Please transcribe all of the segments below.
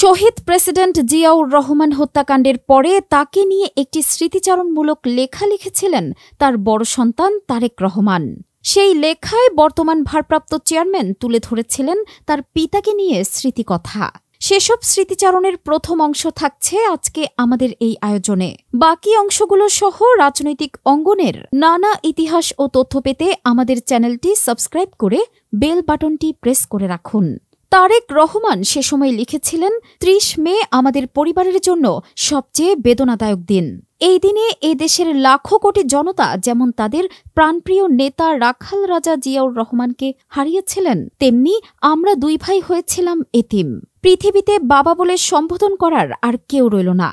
শহীদ president Ziaur Rahman হত্যাকাণ্ডের পরে তাকে নিয়ে একটি স্মৃতিচারণমূলক লেখা লিখেছিলেন তার বড় সন্তান তারেক রহমান। সেই লেখায় বর্তমান ভারপ্রাপ্ত চেয়ারম্যান তুলে ধরেছিলেন তার পিতাকে নিয়ে স্মৃতিকথা। সেসব স্মৃতিচারণের প্রথম অংশ থাকছে আজকে আমাদের এই আয়োজনে। বাকি অংশগুলো সহ রাজনৈতিক অঙ্গনের নানা ইতিহাস ও তথ্য পেতে আমাদের চ্যানেলটি সাবস্ক্রাইব করে বেল বাটনটি প্রেস করে রাখুন। তারেক রহমান সে সময় লিখেছিলেন, ৩০ মে আমাদের পরিবারের জন্য সবচেয়ে বেদনাদায়ক দিন। এই দিনে এ দেশের লাখো কোটি জনতা যেমন তাদের প্রাণপ্রিয় নেতা রাখাল রাজা জিয়াউর রহমানকে হারিয়েছিলেন, তেমনি আমরা দুই ভাই হয়েছিলাম এতিম। পৃথিবীতে বাবা বলে সম্বোধন করার আর কেউ রইল না।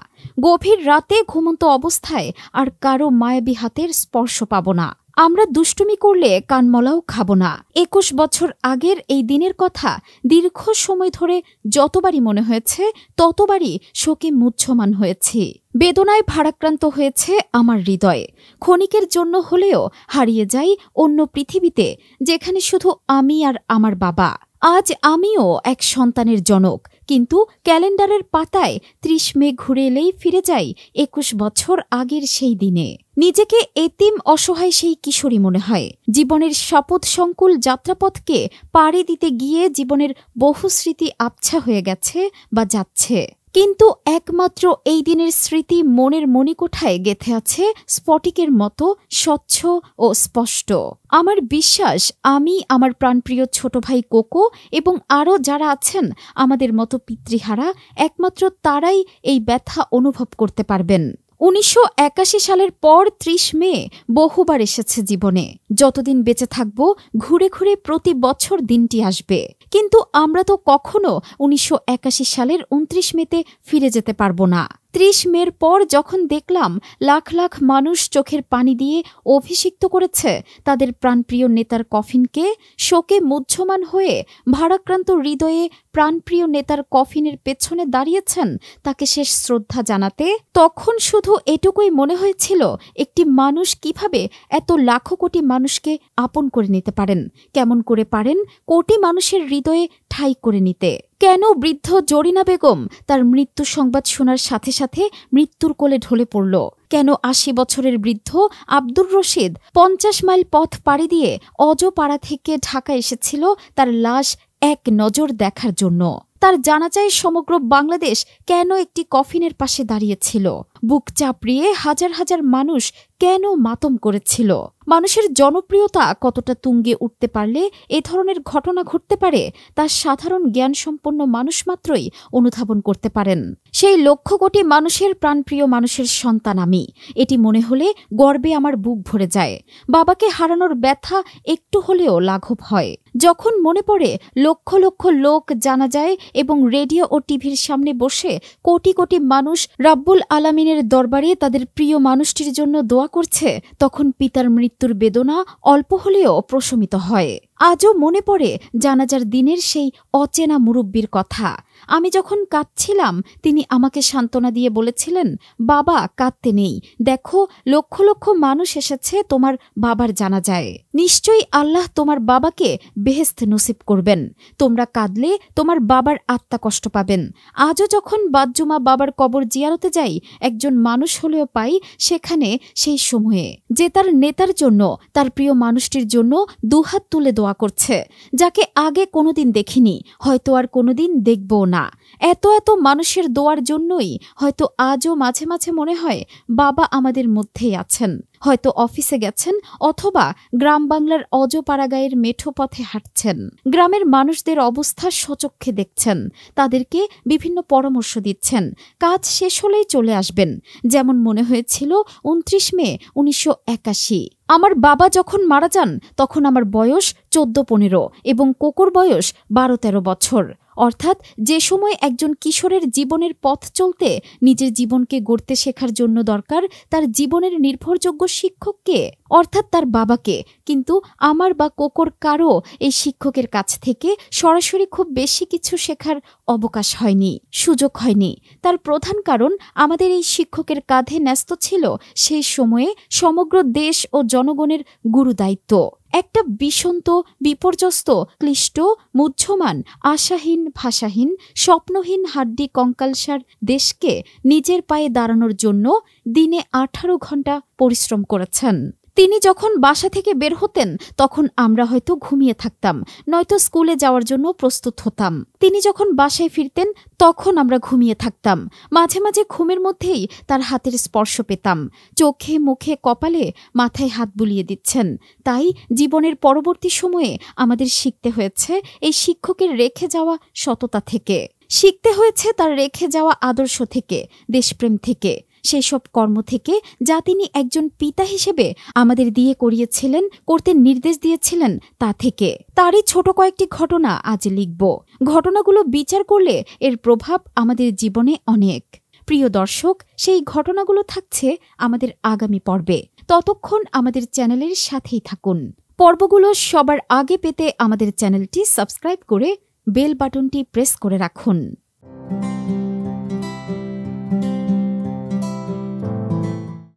গভীর রাতে ঘুমন্ত অবস্থায় আর কারো মায়াবী হাতের স্পর্শ পাব না। আমরা দুষ্টুমি করলে কানমলাও খাব না। ২১ বছর আগের এই দিনের কথা দীর্ঘ সময় ধরে যতবারই মনে হয়েছে ততবারই শোকে মুহ্যমান হয়েছি। বেদনায় ভারাক্রান্ত হয়েছে আমার হৃদয়। ক্ষণিকের জন্য হলেও হারিয়ে যাই অন্য পৃথিবীতে, যেখানে শুধু আমি আর আমার বাবা। আজ আমিও এক সন্তানের জনক, কিন্তু ক্যালেন্ডারের পাতায় ৩০ মে ঘুরে এলেই ফিরে যাই ২১ বছর আগের সেই দিনে। নিজেকে এতিম অসহায় সেই কিশোরী মনে হয়। জীবনের শপথ সংকুল যাত্রাপথকে পাড়ি দিতে গিয়ে জীবনের বহু স্মৃতি আবছা হয়ে গেছে বা যাচ্ছে, কিন্তু একমাত্র এই দিনের স্মৃতি মনের মণিকোঠায় গেঁথে আছে স্ফটিকের মতো স্বচ্ছ ও স্পষ্ট। আমার বিশ্বাস আমি, আমার প্রাণপ্রিয় ছোট ভাই কোকো এবং আরও যারা আছেন আমাদের মতো পিতৃহারা, একমাত্র তারাই এই ব্যথা অনুভব করতে পারবেন। ১৯৮১ সালের পর ৩০ মে বহুবার এসেছে জীবনে। যতদিন বেঁচে থাকব ঘুরে ঘুরে প্রতি বছর দিনটি আসবে, কিন্তু আমরা তো কখনো ১৯৮১ সালের ২৯ মেতে ফিরে যেতে পারব না। ৩০ মের পর যখন দেখলাম লাখ লাখ মানুষ চোখের পানি দিয়ে অভিষিক্ত করেছে তাদের প্রাণপ্রিয় নেতার কফিনকে, শোকে মুহ্যমান হয়ে ভারাক্রান্ত হৃদয়ে প্রাণপ্রিয় নেতার কফিনের পেছনে দাঁড়িয়েছেন তাকে শেষ শ্রদ্ধা জানাতে, তখন শুধু এটুকুই মনে হয়েছিল একটি মানুষ কিভাবে এত লাখো কোটি মানুষকে আপন করে নিতে পারেন, কেমন করে পারেন কোটি মানুষের হৃদয়ে ঠাঁই করে নিতে। কেন বৃদ্ধ জরিনা বেগম তার মৃত্যু সংবাদ শোনার সাথে সাথে মৃত্যুর কোলে ঢলে পড়ল? কেন ৮০ বছরের বৃদ্ধ আব্দুর রশিদ ৫০ মাইল পথ পাড়ি দিয়ে অজপাড়া থেকে ঢাকা এসেছিল তার লাশ এক নজর দেখার জন্য? তার জানাজায় সমগ্র বাংলাদেশ কেন একটি কফিনের পাশে দাঁড়িয়েছিল? বুক চাপড়িয়ে হাজার হাজার মানুষ কেন মাতম করেছিল? মানুষের জনপ্রিয়তা কতটা তুঙ্গে উঠতে পারলে এ ধরনের ঘটনা ঘটতে পারে তা সাধারণ জ্ঞানসম্পন্ন মানুষ মাত্রই অনুধাবন করতে পারেন। সেই লক্ষ কোটি মানুষের প্রাণপ্রিয় মানুষের সন্তান আমি, এটি মনে হলে গর্বে আমার বুক ভরে যায়। বাবাকে হারানোর ব্যথা একটু হলেও লাঘব হয় যখন মনে পড়ে লক্ষ লক্ষ লোক জানা যায় এবং রেডিও ও টিভির সামনে বসে কোটি কোটি মানুষ রাব্বুল আলামিনের দরবারে তাদের প্রিয় মানুষটির জন্য দোয়া করছে, তখন পিতার মৃত্যুর বেদনা অল্প হলেও প্রশমিত হয়। আজও মনে পড়ে জানাজার দিনের সেই অচেনা মুরব্বির কথা। আমি যখন কাঁদছিলাম তিনি আমাকে সান্ত্বনা দিয়ে বলেছিলেন, বাবা কাঁদতে নেই, দেখো লক্ষ লক্ষ মানুষ এসেছে তোমার বাবার জানাজায়। নিশ্চয়ই আল্লাহ তোমার বাবাকে বেহেশত নসিব করবেন। তোমরা কাঁদলে তোমার বাবার আত্মা কষ্ট পাবেন। আজও যখন বাদজুমা বাবার কবর জিয়ারতে যাই, একজন মানুষ হলেও পাই সেখানে সেই সময়ে যে তার নেতার জন্য, তার প্রিয় মানুষটির জন্য দুহাত তুলে দোয়া করছে, যাকে আগে কোনোদিন দেখিনি, হয়তো আর কোনোদিন দেখবও না। এত এত মানুষের দোয়ার জন্যই হয়তো আজও মাঝে মাঝে মনে হয় বাবা আমাদের মধ্যেই আছেন। হয়তো অফিসে গেছেন অথবা গ্রাম বাংলার অজপাড়াগাঁয়ের মেঠো পথে হাঁটছেন। গ্রামের মানুষদের অবস্থা সচক্ষে দেখছেন, তাদেরকে বিভিন্ন পরামর্শ দিচ্ছেন। কাজ শেষ হলেই চলে আসবেন, যেমন মনে হয়েছিল ২৯ মে ১৯৮১। আমার বাবা যখন মারা যান তখন আমার বয়স ১৪-১৫ এবং কোকোর বয়স ১২-১৩ বছর। অর্থাৎ যে সময় একজন কিশোরের জীবনের পথ চলতে নিজের জীবনকে গড়তে শেখার জন্য দরকার তার জীবনের নির্ভরযোগ্য শিক্ষককে, অর্থাৎ তার বাবাকে। কিন্তু আমার বা কোকোর কারো এই শিক্ষকের কাছ থেকে সরাসরি খুব বেশি কিছু শেখার অবকাশ হয়নি, সুযোগ হয়নি। তার প্রধান কারণ আমাদের এই শিক্ষকের কাঁধে ন্যস্ত ছিল সেই সময়ে সমগ্র দেশ ও জনগণের গুরুদায়িত্ব। একটা বিষন্ত, বিপর্যস্ত, ক্লিষ্ট, মুহ্যমান, আশাহীন, ভাষাহীন, স্বপ্নহীন হাড্ডি কঙ্কালসার দেশকে নিজের পায়ে দাঁড়ানোর জন্য দিনে 18 ঘণ্টা পরিশ্রম করেছেন। তিনি যখন বাসা থেকে বের হতেন তখন আমরা হয়তো ঘুমিয়ে থাকতাম, নয়তো স্কুলে যাওয়ার জন্য প্রস্তুত হতাম। তিনি যখন বাসায় ফিরতেন তখন আমরা ঘুমিয়ে থাকতাম। মাঝে মাঝে ঘুমের মধ্যেই তার হাতের স্পর্শ পেতাম। চোখে, মুখে, কপালে, মাথায় হাত বুলিয়ে দিচ্ছেন। তাই জীবনের পরবর্তী সময়ে আমাদের শিখতে হয়েছে এই শিক্ষকের রেখে যাওয়া সততা থেকে, শিখতে হয়েছে তার রেখে যাওয়া আদর্শ থেকে, দেশপ্রেম থেকে, সেই সব কর্ম থেকে যা তিনি একজন পিতা হিসেবে আমাদের দিয়ে করিয়েছিলেন, করতে নির্দেশ দিয়েছিলেন তা থেকে। তারই ছোট কয়েকটি ঘটনা আজ লিখব। ঘটনাগুলো বিচার করলে এর প্রভাব আমাদের জীবনে অনেক। প্রিয় দর্শক, সেই ঘটনাগুলো থাকছে আমাদের আগামী পর্বে। ততক্ষণ আমাদের চ্যানেলের সাথেই থাকুন। পর্বগুলো সবার আগে পেতে আমাদের চ্যানেলটি সাবস্ক্রাইব করে বেল বাটনটি প্রেস করে রাখুন।